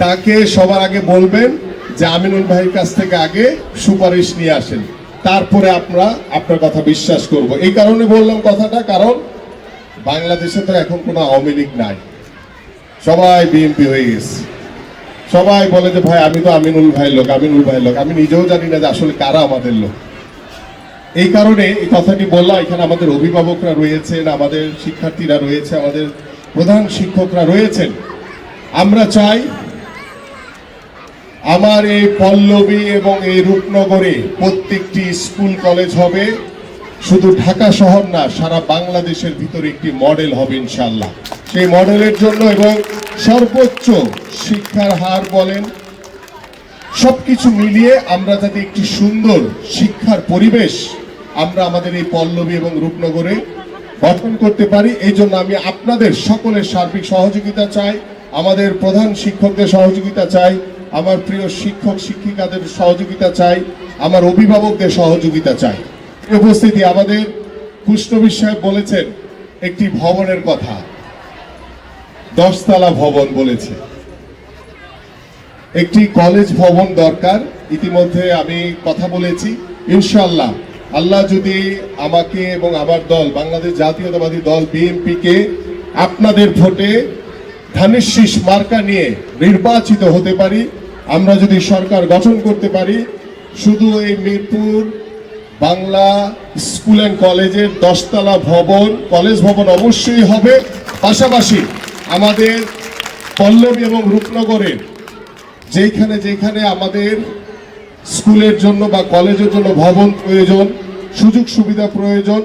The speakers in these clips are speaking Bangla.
তাকে সবার আগে বলবেন যে আমিনুল ভাইয়ের কাছ থেকে আগে সুপারিশ নিয়ে আসেন, তারপরে আমরা আপনার কথা বিশ্বাস করব। এই কারণে বললাম কথাটা, কারণ বাংলাদেশে তো এখন কোনো আওয়ামী লীগ নাই, সবাই বিএনপি হয়ে গেছে। সবাই বলে যে ভাই আমি তো আমিনুল ভাইয়ের লোক, আমিনুল ভাইয়ের লোক। আমি নিজেও জানি না যে আসলে কারা আমাদের লোক। এই কারণে এই কথাটি বললাম। এখানে আমাদের অভিভাবকরা রয়েছেন, আমাদের শিক্ষার্থীরা রয়েছে, আমাদের প্রধান শিক্ষকরা রয়েছেন। আমরা চাই আমার এই পল্লবী এবং এই রূপনগরে প্রত্যেকটি স্কুল কলেজ হবে, শুধু ঢাকা শহর না, সারা বাংলাদেশের ভিতরে একটি মডেল হবে ইনশাআল্লাহ। সেই মডেলের জন্য এবং সর্বোচ্চ শিক্ষার হার বলেন, সবকিছু মিলিয়ে আমরা যাতে একটি সুন্দর শিক্ষার পরিবেশ আমরা আমাদের এই পল্লবী এবং রূপনগরে গঠন করতে পারি, এই জন্য আমি আপনাদের সকলের সার্বিক সহযোগিতা চাই, আমাদের প্রধান শিক্ষকদের সহযোগিতা চাই, আমার প্রিয় শিক্ষক শিক্ষিকাদের সহযোগিতা চাই, আমার অভিভাবকদের সহযোগিতা চাই। উপস্থিতি আমাদের কুষ্ণবীর সাহেব বলেছেন একটি ভবনের কথা, 10 তলা ভবন বলেছে। একটি কলেজ ভবন দরকার। ইতিমধ্যে আমি কথা বলেছি, ইনশাআল্লাহ আল্লাহ যদি আমাকে এবং আমার দল বাংলাদেশ জাতীয়তাবাদী দল বিএনপিকে আপনাদের ভোটে ধানের শীষ মার্কা নিয়ে নির্বাচিত হতে পারি, আমরা যদি সরকার গঠন করতে পারি, শুধু এই মিরপুর বাংলা স্কুল অ্যান্ড কলেজের 10 তলা ভবন, কলেজ ভবন অবশ্যই হবে, পাশাপাশি আমাদের পল্লবী এবং রূপনগরের যেখানে যেখানে আমাদের স্কুলের জন্য বা কলেজের জন্য ভবন প্রয়োজন, সুযোগ সুবিধা প্রয়োজন,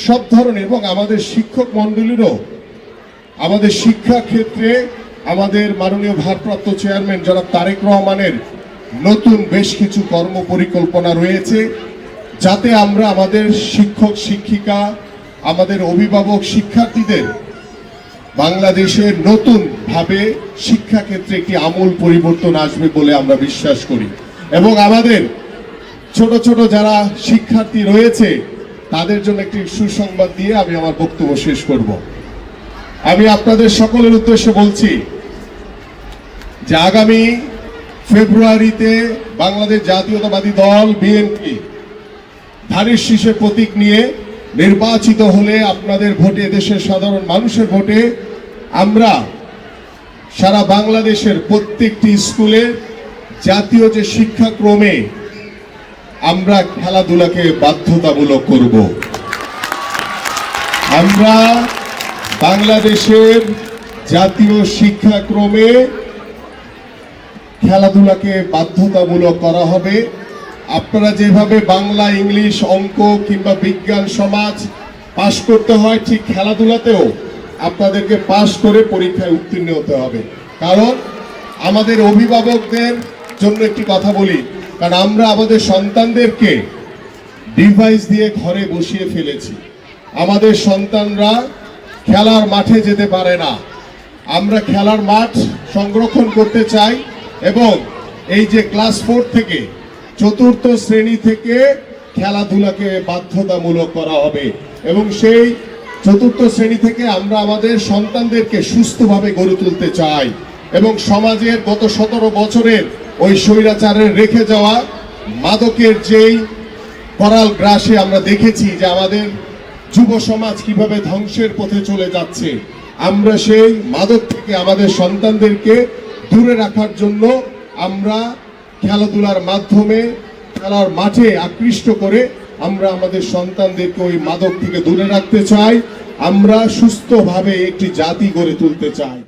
সব ধরনের, এবং আমাদের শিক্ষক মণ্ডলীরও আমাদের শিক্ষা ক্ষেত্রে আমাদের মাননীয় ভারপ্রাপ্ত চেয়ারম্যান জনাব তারেক রহমানের নতুন বেশ কিছু কর্ম পরিকল্পনা রয়েছে, যাতে আমরা আমাদের শিক্ষক শিক্ষিকা, আমাদের অভিভাবক শিক্ষার্থীদের বাংলাদেশের নতুন ভাবে শিক্ষা ক্ষেত্রে একটি আমূল পরিবর্তন আসবে বলে আমরা বিশ্বাস করি। এবং আমাদের ছোট ছোট যারা শিক্ষার্থী রয়েছে তাদের জন্য একটি সুসংবাদ দিয়ে আমি আমার বক্তব্য শেষ করব। আমি আপনাদের সকলের উদ্দেশ্যে বলছি যে আগামী ফেব্রুয়ারিতে বাংলাদেশ জাতীয়তাবাদী দল বিএনপি ধানের শীষের প্রতীক নিয়ে নির্বাচিত হলে, আপনাদের ভোটে, দেশের সাধারণ মানুষের ভোটে, আমরা সারা বাংলাদেশের প্রত্যেকটি স্কুলে জাতীয় যে শিক্ষাক্রমে আমরা খেলাধুলাকে বাধ্যতামূলক করব। আমরা বাংলাদেশের জাতীয় শিক্ষাক্রমে খেলাধুলাকে বাধ্যতামূলক করা হবে। আপনারা যেভাবে বাংলা, ইংলিশ, অঙ্ক কিংবা বিজ্ঞান, সমাজ পাশ করতে হয়, ঠিক খেলাধুলাতেও আপনাদেরকে পাশ করে পরীক্ষায় উত্তীর্ণ হতে হবে। কারণ আমাদের অভিভাবকদের জন্য একটি কথা বলি, কারণ আমরা আমাদের সন্তানদেরকে ডিভাইস দিয়ে ঘরে বসিয়ে ফেলেছি। আমাদের সন্তানরা খেলার মাঠে যেতে পারে না। আমরা খেলার মাঠ সংরক্ষণ করতে চাই এবং এই যে ক্লাস 4 থেকে 4র্থ শ্রেণী থেকে খেলাধুলাকে বাধ্যতামূলক করা হবে এবং সেই 4র্থ শ্রেণী থেকে আমরা আমাদের সন্তানদেরকে সুস্থভাবে গড়ে তুলতে চাই এবং সমাজের গত 17 বছরের ওই স্বৈরাচারের রেখে যাওয়া মাদকের যেই করাল গ্রাসে আমরা দেখেছি যে আমাদের যুব সমাজ কিভাবে ধ্বংসের পথে চলে যাচ্ছে, আমরা সেই মাদক থেকে আমাদের সন্তানদেরকে দূরে রাখার জন্য আমরা খেলাধুলার মাধ্যমে, খেলার মাঠে আকৃষ্ট করে আমরা আমাদের সন্তানদেরকে ওই মাদক থেকে দূরে রাখতে চাই। আমরা সুস্থভাবে একটি জাতি গড়ে তুলতে চাই।